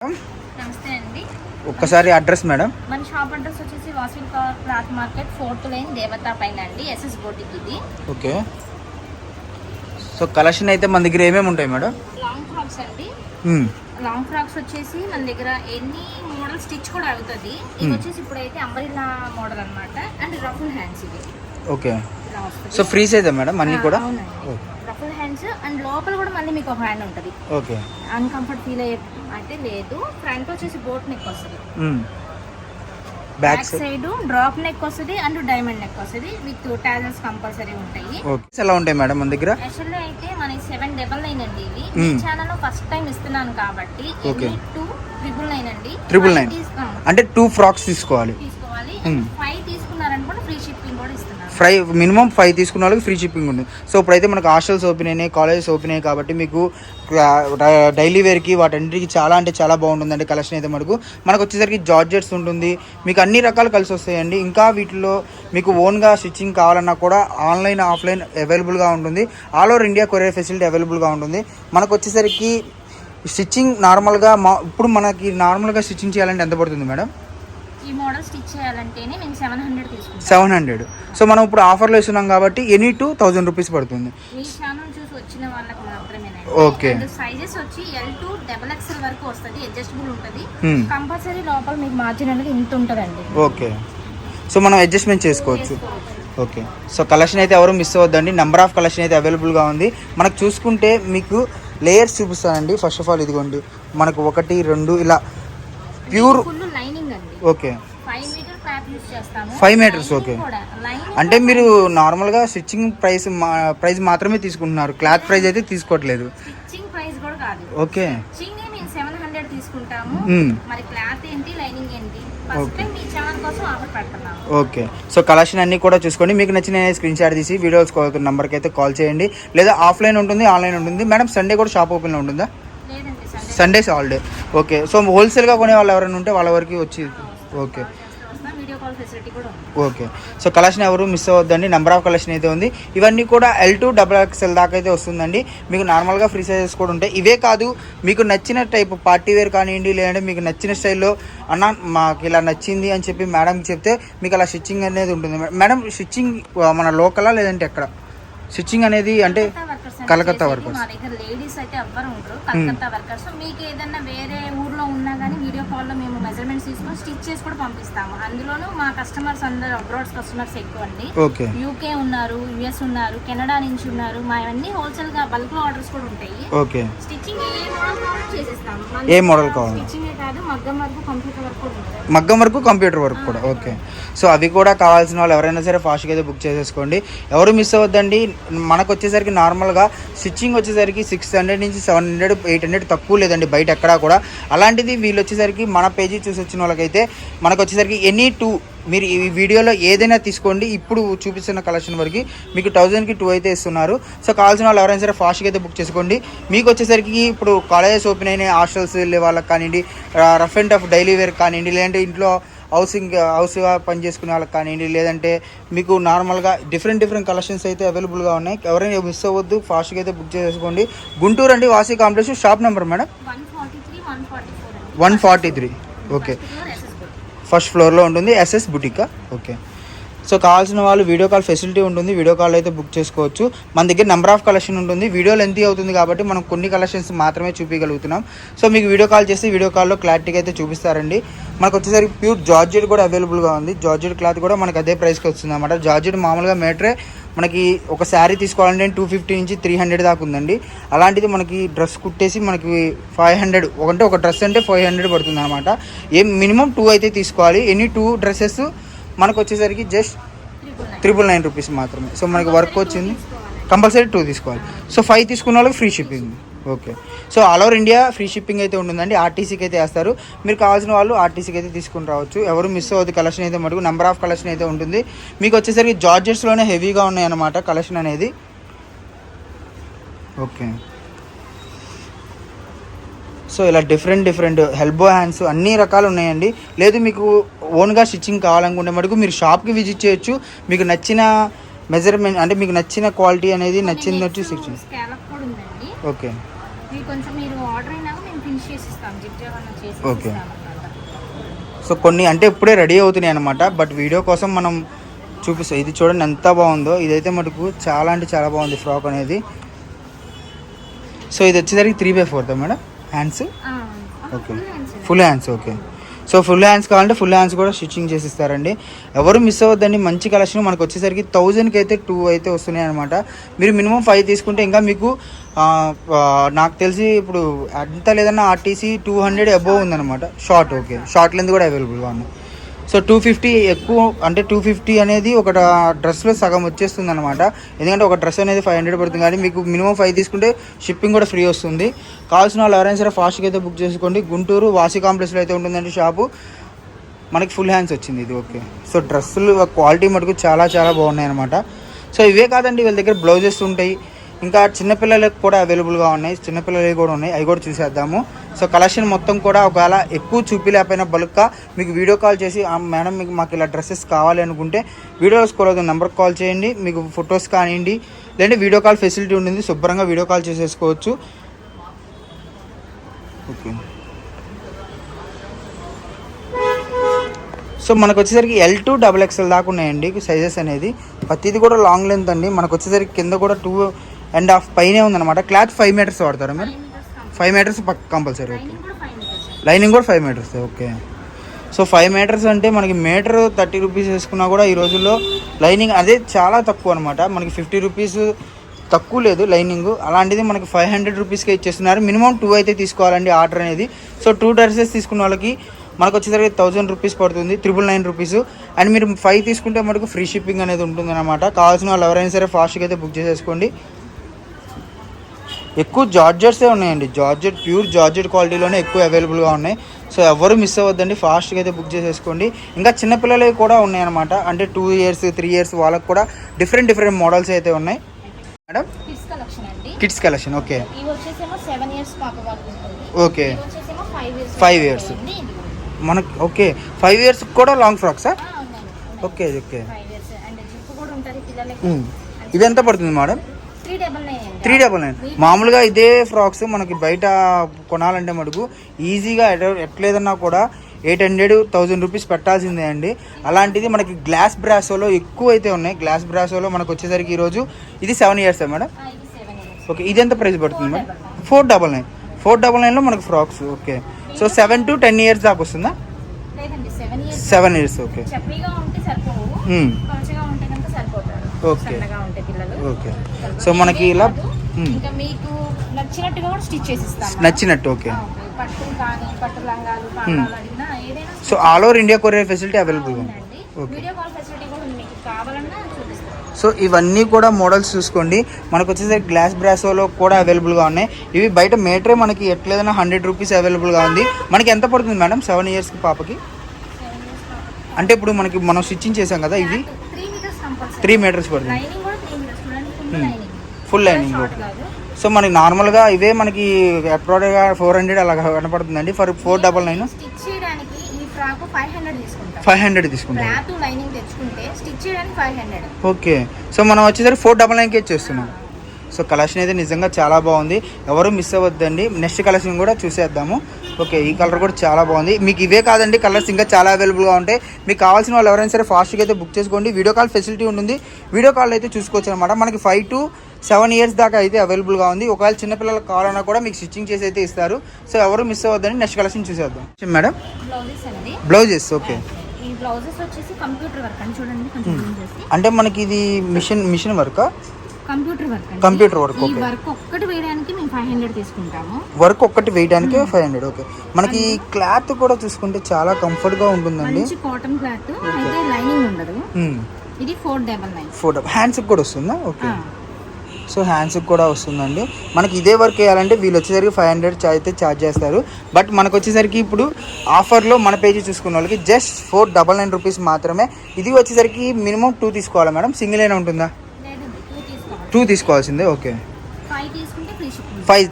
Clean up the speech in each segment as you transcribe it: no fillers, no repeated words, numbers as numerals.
నమస్తే అండి. ఒక్కసారి అడ్రస్ మేడం. మన షాప్ అడ్రస్ వచ్చేసి Vasavi cloth market 4th line దేవతా పైన అండి, ఎస్ఎస్ బోటిక్ ఇది. ఓకే. సో కలెక్షన్ అయితే మన దగ్గర ఏమేమి ఉంటాయి మేడం? లాంగ్ ఫ్రాక్స్ అండి. లాంగ్ ఫ్రాక్స్ వచ్చేసి మన దగ్గర ఎన్ని మోడల్ స్టిచ్ కూడా అవుతుంది. ఇది వచ్చేసి ఇప్పుడైతే అంబ్రెల్లా మోడల్ అన్నమాట అండ్ రఫుల్ హ్యాండ్స్ ఇది. Okay. So free size madam అన్ని కూడా? రఫుల్ హ్యాండ్స్ అండ్ లోపల కూడా మళ్ళీ మీకు ఒక హ్యాండ్ ఉంటుంది. ఓకే. అన్కంఫర్ట్ ఫీల్ అయితే లేదు. ఫ్రంట్ వచ్చేసి బోట్ నెక్ వస్తుంది, బ్యాక్ సైడ్ డ్రాప్ నెక్ వస్తుంది అండ్ డైమండ్ నెక్ వస్తుంది విత్ టాజల్స్ కంపల్సరీ ఉంటాయి. ఎలా ఉంటాయి మేడం మన దగ్గర? యాక్చువల్లీ అయితే మన 799 అండి. ఇవి ఈ ఛానల్ లో ఫస్ట్ టైం ఇస్తున్నాను కాబట్టి 2,999 అండి. 999 అంటే 2 ఫ్రాక్స్ తీసుకోవాలి. 5 తీసుకున్నారనుకోండి ఫ్రీ షిప్పింగ్ కూడా ఇస్తున్నాను. మినిమం 5 తీసుకున్న వాళ్ళకి ఫ్రీ షిప్పింగ్ ఉంది. సో ఇప్పుడైతే మనకు హాస్టల్స్ ఓపెన్ అయినాయి, కాలేజెస్ ఓపెన్ అయ్యాయి కాబట్టి మీకు డైలీ వేర్కి వాటన్నిటికి చాలా అంటే చాలా బాగుంటుందండి కలెక్షన్ అయితే. మనకు వచ్చేసరికి జార్జెట్స్ ఉంటుంది, మీకు అన్ని రకాలు కలిసి వస్తాయండి. ఇంకా వీటిలో మీకు ఓన్గా స్టిచ్చింగ్ కావాలన్నా కూడా ఆన్లైన్ ఆఫ్లైన్ అవైలబుల్గా ఉంటుంది. All over India courier facility అవైలబుల్గా ఉంటుంది. మనకు వచ్చేసరికి స్టిచ్చింగ్ నార్మల్గా ఇప్పుడు మనకి నార్మల్గా స్టిచ్చింగ్ చేయాలంటే ఎంత పడుతుంది మేడం? ఈ మోడల్ స్టిచ్ చేయాలంటేనే మేము 700 తీసుకుంటాం. 700. సో మనం ఇప్పుడు ఆఫర్లో ఇస్తున్నాం కాబట్టి ఎనీ 2,000 రూపీస్ పడుతుంది. ఈ ఛానల్ చూసి వచ్చిన వాళ్ళకి మాత్రమే. ఓకే. సైజెస్ వచ్చి L to XXL వరకు వస్తుంది, అడ్జస్టబుల్ ఉంటుంది. కంపల్సరీ లోపల మీకు మార్జిన్ అనేది ఇంత ఉంటుందండి. ఓకే. సో మనం అడ్జస్ట్మెంట్ చేసుకోవచ్చు. ఓకే. సో కలెక్షన్ అయితే ఎవరు మిస్ అవ్వద్దండి. నెంబర్ ఆఫ్ కలెక్షన్ అయితే అవైలబుల్గా ఉంది. మనకు చూసుకుంటే మీకు లేయర్స్ చూపిస్తానండి. ఫస్ట్ ఆఫ్ ఆల్ ఇదిగోండి, మనకు 1, 2 ఇలా ప్యూర్ లైనింగ్ అండి. ఓకే. 5 మీటర్ క్లాత్ యూస్ చేస్తాము. 5 మీటర్స్. ఓకే. అంటే మీరు నార్మల్గా స్టిచ్చింగ్ ప్రైస్ మాత్రమే తీసుకుంటున్నారు, క్లాత్ ప్రైస్ అయితే తీసుకోవట్లేదు. స్టిచ్చింగ్ ప్రైస్ కూడా కాదు. ఓకే. స్టిచ్చింగ్ మేము 700 తీసుకుంటాము. మరి క్లాత్ ఏంటి, లైనింగ్ ఏంటి, ఫస్ట్ టైం మీ ఛానల్ కోసం ఆఫర్ పెడుతున్నాము. ఓకే. సో కలెక్షన్ అన్ని కూడా చూసుకోండి. మీకు నచ్చిన స్క్రీన్ షాట్ తీసి వీడియోస్ నెంబర్కి అయితే కాల్ చేయండి, లేదా ఆఫ్లైన్ ఉంటుంది, ఆన్లైన్ ఉంటుంది. మేడం సండే కూడా షాప్ ఓపెన్లో ఉంటుందా? Sundays holiday. ఓకే. సో హోల్సేల్గా కొనే వాళ్ళు ఎవరైనా ఉంటే వాళ్ళ వరకు వచ్చి. ఓకే. ఓకే. సో కలెక్షన్ ఎవరు మిస్ అవ్వద్దండి. నెంబర్ ఆఫ్ కలెక్షన్ అయితే ఉంది. ఇవన్నీ కూడా L to XXL దాకా అయితే వస్తుందండి. మీకు నార్మల్గా ఫ్రీ సైజెస్ కూడా ఉంటాయి. ఇవే కాదు, మీకు నచ్చిన టైప్ పార్టీ వేర్ కానివ్వండి, లేదంటే మీకు నచ్చిన స్టైల్లో అన్న మాకు ఇలా నచ్చింది అని చెప్పి మేడంకి చెప్తే మీకు అలా స్టిచ్చింగ్ అనేది ఉంటుంది. మేడం స్టిచ్చింగ్ మన లోకలా లేదంటే ఎక్కడ స్టిచ్చింగ్ అనేది? అంటే కలకత్తా వర్కర్స్. మా దగ్గర లేడీస్ అయితే ఎవ్వరు ఉండరు, కలకత్తా వర్కర్స్. మీకు ఏదైనా వేరే ఊర్లో ఉన్నా కానీ వీడియో కాల్లో మేము మెజర్మెంట్స్ తీసుకొని స్టిచ్ చేసి కూడా పంపిస్తాము. అందులోనూ మా కస్టమర్స్ అందరూ అబ్రాడ్స్ కస్టమర్స్ ఎక్కువ అండి. యూకే ఉన్నారు, యుఎస్ ఉన్నారు, కెనడా నుంచి ఉన్నారు. మా అన్ని హోల్సేల్ గా బల్క్ లో ఆర్డర్స్ కూడా ఉంటాయి. ఓకే. స్టిచ్చింగ్ ఏ మోడల్ కావాలో చేసేస్తాము. ఏ మోడల్ కావాలి? స్టిచ్చింగ్ కాదు, మగ్గం వరకు కంప్యూటర్ వర్క్ కూడా ఉంటుంది. మగ్గం వరకు కంప్యూటర్ వర్క్ కూడా. ఓకే. సో అవి కూడా కావాల్సిన వాళ్ళు ఎవరైనా సరే ఫాస్ట్గా అయితే బుక్ చేసేసుకోండి. ఎవరు మిస్ అవ్వద్దండి. మనకు వచ్చేసరికి నార్మల్గా స్టిచ్చింగ్ వచ్చేసరికి 600 నుంచి 700, 800 తక్కువ లేదండి బయట ఎక్కడా కూడా. అలాంటిది వీళ్ళు వచ్చేసరికి మన పేజీ చూసి వచ్చిన వాళ్ళకైతే మనకు వచ్చేసరికి ఎనీ 2 మీరు ఈ వీడియోలో ఏదైనా తీసుకోండి. ఇప్పుడు చూపిస్తున్న కలెక్షన్ వరకు మీకు 1000కి 2 అయితే ఇస్తున్నారు. సో కావాల్సిన వాళ్ళు ఎవరైనా సరే ఫాస్ట్గా అయితే బుక్ చేసుకోండి. మీకు వచ్చేసరికి ఇప్పుడు కాలేజెస్ ఓపెన్ అయినాయి, హాస్టల్స్ వెళ్ళే వాళ్ళకి కానివ్వండి, rough and tough daily wear కానివ్వండి, లేదంటే ఇంట్లో హౌస్గా పని చేసుకునే వాళ్ళకి కానివ్వండి, లేదంటే మీకు నార్మల్గా డిఫరెంట్ కలెక్షన్స్ అయితే అవైలబుల్గా ఉన్నాయి. ఎవరైనా మిస్ అవ్వద్దు, ఫాస్ట్గా అయితే బుక్ చేసుకోండి. గుంటూరు అండి, Vasavi complex. Shop number madam 143. Okay. First ఫ్లోర్లో ఉంటుంది, ఎస్ఎస్ బుటికా. ఓకే. సో కావాల్సిన వాళ్ళు వీడియో కాల్ ఫెసిలిటీ ఉంటుంది, వీడియో కాల్ అయితే బుక్ చేసుకోవచ్చు. మన దగ్గర నెంబర్ ఆఫ్ కలెక్షన్ ఉంటుంది. వీడియో లెంతీ అవుతుంది కాబట్టి మనం కొన్ని కలెక్షన్స్ మాత్రమే చూపించగలుగుతున్నాం. సో మీకు వీడియో కాల్ చేసి వీడియో కాల్లో క్లారిటీగా అయితే చూపిస్తారండి. మనకు వచ్చేసరికి ప్యూర్ జార్జెట్ కూడా అవైలబుల్గా ఉంది. జార్జెట్ క్లాత్ కూడా మనకు అదే ప్రైస్కి వస్తుంది అన్నమాట. జార్జెట్ మామూలుగా మీటరే మనకి ఒక శారీ తీసుకోవాలంటే 250 నుంచి 300 దాకా ఉందండి. అలాంటిది మనకి డ్రెస్ కుట్టేసి మనకి 500, అంటే ఒక డ్రెస్ అంటే 500 పడుతుంది అనమాట. మినిమం 2 అయితే తీసుకోవాలి. ఎనీ 2 డ్రెస్సెస్ మనకు వచ్చేసరికి జస్ట్ 999 రూపీస్ మాత్రమే. సో మనకి వర్క్ వచ్చింది, కంపల్సరీ 2 తీసుకోవాలి. సో 5 తీసుకున్న వాళ్ళకి free shipping. Okay. So all over India free shipping అయితే ఉంటుందండి. ఆర్టీసీకి అయితే వేస్తారు. మీరు కావాల్సిన వాళ్ళు ఆర్టీసీకి అయితే తీసుకుని రావచ్చు. ఎవరు మిస్ అవ్వద్దు. కలెక్షన్ అయితే మటుకు నెంబర్ ఆఫ్ కలెక్షన్ అయితే ఉంటుంది. మీకు వచ్చేసరికి జార్జెట్స్లోనే హెవీగా ఉన్నాయన్నమాట కలెక్షన్ అనేది. ఓకే. సో ఇలా డిఫరెంట్ ఎల్బో హ్యాండ్స్ అన్ని రకాలు ఉన్నాయండి. లేదు మీకు ఓన్గా స్టిచ్చింగ్ కావాలనుకుంటే మటుకు మీరు షాప్కి విజిట్ చేయొచ్చు. మీకు నచ్చిన మెజర్మెంట్ అంటే మీకు నచ్చిన క్వాలిటీ అనేది నచ్చింది వచ్చి 16. ఓకే. కొంచెం మీరు ఆర్డర్ అయినాక మేము ఫినిష్ చేసి ఇస్తాం, జిగ్-జాగ్ అన్న చేసి ఓకే. ఇస్తాం అన్నమాట. సో కొన్ని అంటే ఇప్పుడే రెడీ అవుతున్నాయి అనమాట, బట్ వీడియో కోసం మనం చూపిస్తాం. ఇది చూడండి ఎంత బాగుందో, ఇదైతే మటుకు చాలా అంటే చాలా బాగుంది ఫ్రాక్ అనేది. సో ఇది వచ్చేసరికి 3/4 madam hands. Okay, full hands. Okay, so full hands కావాలంటే ఫుల్ హ్యాండ్స్ కూడా స్టిచ్చింగ్ చేసి ఇస్తారండి. ఎవరు మిస్ అవ్వద్దండి, మంచి కలెక్షన్. మనకు వచ్చేసరికి 1000కి అయితే 2 అయితే వస్తున్నాయి అనమాట. మీరు మినిమం 5 తీసుకుంటే ఇంకా మీకు నాకు తెలిసి ఇప్పుడు ఎంత లేదన్నా ఆర్టీసీ 200 అబోవ్ ఉందన్నమాట షార్ట్. ఓకే, షార్ట్ లెంత్ కూడా అవైలబుల్గా ఉంది. సో 250 ఎక్కువ అంటే 250 అనేది ఒక డ్రెస్లో సగం వచ్చేస్తుంది అనమాట. ఎందుకంటే ఒక డ్రెస్ అనేది 500 పడుతుంది, కానీ మీకు మినిమం 5 తీసుకుంటే షిప్పింగ్ కూడా ఫ్రీ వస్తుంది. కావాల్సిన వాళ్ళు ఎవరైనా సరే ఫాస్ట్గా అయితే బుక్ చేసుకోండి. గుంటూరు వాసి కాంప్లెక్స్లో అయితే ఉంటుందండి షాపు. మనకి ఫుల్ హ్యాండ్స్ వచ్చింది ఇది. ఓకే, సో డ్రెస్సులు క్వాలిటీ మటుకు చాలా చాలా బాగున్నాయి అనమాట. సో ఇవే కాదండి, వీళ్ళ దగ్గర బ్లౌజెస్ ఉంటాయి, ఇంకా చిన్నపిల్లలకు కూడా అవైలబుల్గా ఉన్నాయి, చిన్నపిల్లలవి కూడా ఉన్నాయి, అవి కూడా చూసేద్దాము. సో కలెక్షన్ మొత్తం కూడా ఒకవేళ ఎక్కువ చూపిలేకపోయినా బల్క్గా మీకు వీడియో కాల్ చేసి మేడం మీకు మాకు ఇలా డ్రెస్సెస్ కావాలి అనుకుంటే వీడియోస్ కూడా నెంబర్కి కాల్ చేయండి, మీకు ఫొటోస్ కానివ్వండి, లేదంటే వీడియో కాల్ ఫెసిలిటీ ఉంటుంది, శుభ్రంగా వీడియో కాల్ చేసేసుకోవచ్చు. ఓకే, సో మనకు వచ్చేసరికి L to XXL దాకా ఉన్నాయండి సైజెస్ అనేది. ప్రతిది కూడా లాంగ్ లెంత్ అండి. మనకు వచ్చేసరికి కింద కూడా 2.5 పైనే ఉందన్నమాట. క్లాత్ 5 మీటర్స్ వాడతారా మీరు? 5 మీటర్స్ కంపల్సరీ. ఓకే, లైనింగ్ కూడా 5 మీటర్స్. ఓకే, సో 5 మీటర్స్ అంటే మనకి మీటర్ 30 రూపీస్ వేసుకున్నా కూడా ఈ రోజుల్లో లైనింగ్ అదే చాలా తక్కువ అనమాట. మనకి 50 రూపీస్ తక్కువ లేదు లైనింగ్. అలాంటిది మనకి 500 రూపీస్కే ఇచ్చేస్తున్నారు. మినిమం 2 అయితే తీసుకోవాలండి ఆర్డర్ అనేది. సో 2 డ్రెస్సెస్ తీసుకున్న వాళ్ళకి మనకు వచ్చేసరికి 1000 రూపీస్ పడుతుంది, 999 రూపీస్. అండ్ మీరు 5 తీసుకుంటే మనకు ఫ్రీ షిప్పింగ్ అనేది ఉంటుంది అనమాట. కావాల్సిన వాళ్ళు ఎవరైనా సరే ఫాస్ట్గా అయితే బుక్ చేసేసుకోండి. ఎక్కువ జార్జెట్సే ఉన్నాయండి, జార్జెట్ ప్యూర్ జార్జెట్ క్వాలిటీలోనే ఎక్కువ అవైలబుల్గా ఉన్నాయి. సో ఎవరు మిస్ అవ్వద్దండి, ఫాస్ట్గా అయితే బుక్ చేసేసుకోండి. ఇంకా చిన్నపిల్లలవి కూడా ఉన్నాయన్నమాట, అంటే 2 years 3 years వాళ్ళకి కూడా డిఫరెంట్ మోడల్స్ అయితే ఉన్నాయి మేడం. కిడ్స్ కలెక్షన్ అండి, కిడ్స్ కలెక్షన్. ఓకే, ఇవి వచ్చేసేమో 7 years పాప వాళ్ళకి ఉంటుంది. ఓకే, ఇవి వచ్చేసేమో 5 years మనకి. ఓకే, 5 years కూడా లాంగ్ ఫ్రాక్సా? ఓకే, ఓకే, 5 years అండ్ జిప్ కూడా ఉంటుంది పిల్లలకి. ఇది ఎంత పడుతుంది మేడం? 399. మామూలుగా ఇదే ఫ్రాక్స్ మనకి బయట కొనాలంటే మటుకు ఈజీగా ఎట్లేదన్నా కూడా 800-1000 రూపీస్ పెట్టాల్సిందే అండి. అలాంటిది మనకి గ్లాస్ బ్రాసోలో ఎక్కువ అయితే ఉన్నాయి. గ్లాస్ బ్రాసోలో మనకు వచ్చేసరికి ఈరోజు ఇది 7 years మేడం. ఓకే, ఇది ఎంత ప్రైస్ పడుతుంది మేడం? 499. 499లో మనకి frocks. Okay, so 7 to 10 years దాకా వస్తుందా? 7 years. Okay, okay, okay. So మనకి ఇలా ఇంకా మీకు నచ్చినట్టుగా కూడా స్టిచ్ చేసి ఇస్తాం, నచ్చినట్టు. ఓకే, పట్టు కానీ పట్టు లంగాలు పాడాలు అడిగినా ఏదైనా. So all over India courier facility అవైలబుల్గా ఉంది. ఓకే, వీడియో కాల్ ఫెసిలిటీ కూడా ఉంది, మీకు కావాలన్నా చూపిస్తాం. సో ఇవన్నీ కూడా మోడల్స్ చూసుకోండి. మనకు వచ్చేసరికి గ్లాస్ బ్రాసోలో కూడా అవైలబుల్గా ఉన్నాయి. ఇవి బయట మీటరే మనకి ఎట్లేదన్నా 100 రూపీస్ అవైలబుల్గా ఉంది. మనకి ఎంత పడుతుంది మేడం 7 yearsకి పాపకి? అంటే ఇప్పుడు మనం స్టిచ్చింగ్ చేసాం కదా, ఇవి 3 meters పడుతుంది, ఫుల్ లైనింగ్. సో మనకి నార్మల్గా ఇవే మనకి అప్రాడ్గా 400 అలా కనపడుతుందండి. ఫర్ 499 స్టిచ్ చేయడానికి ఈ ఫ్రాక్ 500 తీసుకుంటాం. క్లాత్ లైనింగ్ తెచ్చుకుంటే స్టిచ్ చేయడానికి 500. ఓకే, సో మనం వచ్చేసరికి 499కి ఇచ్చేస్తున్నాం. సో కలెక్షన్ అయితే నిజంగా చాలా బాగుంది, ఎవరు మిస్ అవ్వద్దండి. నెక్స్ట్ కలెక్షన్ కూడా చూసేద్దాము. ఓకే, ఈ కలర్ కూడా చాలా బాగుంది. మీకు ఇవే కాదండి, కలర్స్ ఇంకా చాలా అవైలబుల్గా ఉంటాయి. మీకు కావాల్సిన వాళ్ళు ఎవరైనా సరే ఫాస్ట్గా అయితే బుక్ చేసుకోండి. వీడియో కాల్ ఫెసిలిటీ ఉంటుంది, వీడియో కాల్ అయితే చూసుకోవచ్చు అనమాట. మనకి 5 to 7 years దాకా అయితే అవైలబుల్గా ఉంది. ఒకవేళ చిన్నపిల్లలకు కావాలన్నా కూడా మీకు స్టిచ్చింగ్ చేసి అయితే ఇస్తారు. సో ఎవరు మిస్ అవ్వద్దండి. నెక్స్ట్ కలెక్షన్ చూసేద్దాం మేడం. బ్లౌజెస్. ఓకే, ఈ బ్లౌజెస్ వచ్చేసి కంప్యూటర్ వర్క్ అని చూడండి, కొంచెం అంటే మనకి ఇది మిషన్ వర్క్, కంప్యూటర్ వర్క్. ఈ వర్క్ ఒక్కటి వేయడానికి మేము 500 తీసుకుంటాము. వర్క్ ఒక్కటి వేయడానికి 500. ఓకే, మనకి క్లాత్ కూడా చూసుకుంటే చాలా కంఫర్ట్ గా ఉంటుందండి, మంచి కాటన్ క్లాత్, అయితే లైనింగ్ ఉండదు. ఇది 499. హ్యాండ్స్ కూడా వస్తుందా? ఓకే, సో హ్యాండ్స్ కూడా వస్తుందండి. మనకి ఇదే వర్క్ వేయాలంటే వీళ్ళు వచ్చేసరికి 500 అయితే ఛార్జ్ చేస్తారు. బట్ మనకు వచ్చేసరికి ఇప్పుడు ఆఫర్లో మన పేజీ చూసుకున్న వాళ్ళకి జస్ట్ 499 రూపీస్ మాత్రమే. ఇది వచ్చేసరికి మినిమం 2 తీసుకోవాలా మేడం? సింగిల్ అయినా ఉంటుందా? 2 తీసుకోవాల్సిందే. ఓకే, 5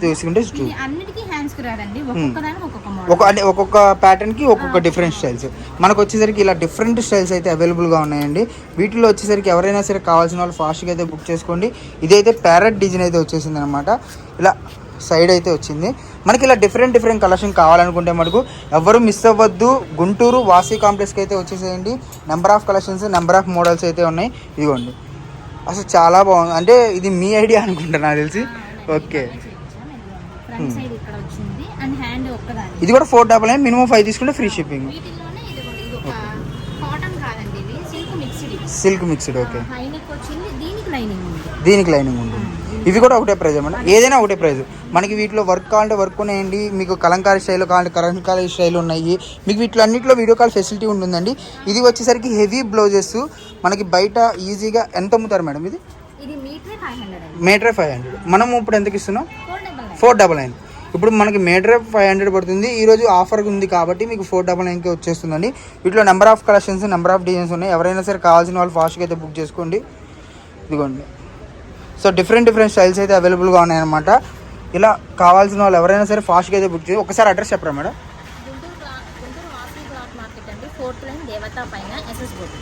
తీసుకుంటే 2. అన్నిటికీ హ్యాండ్స్ రాదండి, ఒక్కొక్కదానికి ఒక్కొక్క మోడల్, అంటే ఒక్కొక్క ప్యాటర్న్కి ఒక్కొక్క డిఫరెంట్ స్టైల్స్. మనకు వచ్చేసరికి ఇలా డిఫరెంట్ స్టైల్స్ అయితే అవైలబుల్గా ఉన్నాయండి. వీటిలో వచ్చేసరికి ఎవరైనా సరే కావాల్సిన వాళ్ళు ఫాస్ట్గా అయితే బుక్ చేసుకోండి. ఇదైతే ప్యారెట్ డిజైన్ అయితే వచ్చేసింది అనమాట, ఇలా సైడ్ అయితే వచ్చింది. మనకి ఇలా డిఫరెంట్ కలెక్షన్ కావాలనుకుంటే మనకు ఎవరు మిస్ అవ్వద్దు. గుంటూరు వాసీ కాంప్లెక్స్కి అయితే వచ్చేసేయండి. Number of collections, number of models అయితే ఉన్నాయి. ఇదిగోండి, అసలు చాలా బాగుంది. అంటే ఇది మీ ఐడియా అనుకుంటా నాకు తెలిసి. ఓకే, ఫ్రంట్ సైడ్ ఇక్కడ వచ్చింది అండ్ హ్యాండ్ ఒక్కదాని. ఇది కూడా 499, మినిమం 5 తీసుకుంటే ఫ్రీ షిప్పింగ్. వీటిలోనే ఇది ఒక కాటన్ కాదండి, ఇది silk mixed. Silk mixed. Okay, high neck వచ్చింది, దీనికి లైనింగ్ ఉంది. దీనికి లైనింగ్ ఉంటుంది. ఇవి కూడా ఒకటే ప్రైజ్ అన్నమాట, ఏదైనా ఒకటే ప్రైజ్. మనకి వీటిలో వర్క్ కావాలంటే వర్క్ ఉన్నాయండి, మీకు కలంకారీ స్టైల్ కావాలంటే కలంకారీ స్టైల్ ఉన్నాయి. మీకు వీటిలో అన్నింటిలో వీడియో కాల్ ఫెసిలిటీ ఉంటుందండి. ఇది వచ్చేసరికి హెవీ బ్లౌజెస్ మనకి బయట ఈజీగా ఎంత అమ్ముతారు మేడం? ఇది మీటరే 500. మీటరే 500. మనము ఇప్పుడు ఎంతకి ఇస్తున్నాం? 499. 499. ఇప్పుడు మనకి మీటరే 500 పడుతుంది. ఈరోజు ఆఫర్ ఉంది కాబట్టి మీకు 499కి వచ్చేస్తుందండి. వీటిలో number of collections, number of designs ఉన్నాయి. ఎవరైనా సరే కావాల్సిన వాళ్ళు ఫాస్ట్గా అయితే బుక్ చేసుకోండి. ఇదిగోండి, సో డిఫరెంట్ స్టైల్స్ అయితే అవైలబుల్గా ఉన్నాయన్నమాట. ఇలా కావాల్సిన వాళ్ళు ఎవరైనా సరే ఫాస్ట్గా అయితే బుక్ చేసి. ఒకసారి అడ్రస్ చెప్పరా మేడం? గుంటూరు వాసీ క్లాత్ మార్కెట్ అండి, 4th లైన్ దేవతా పైన SS బోర్డు.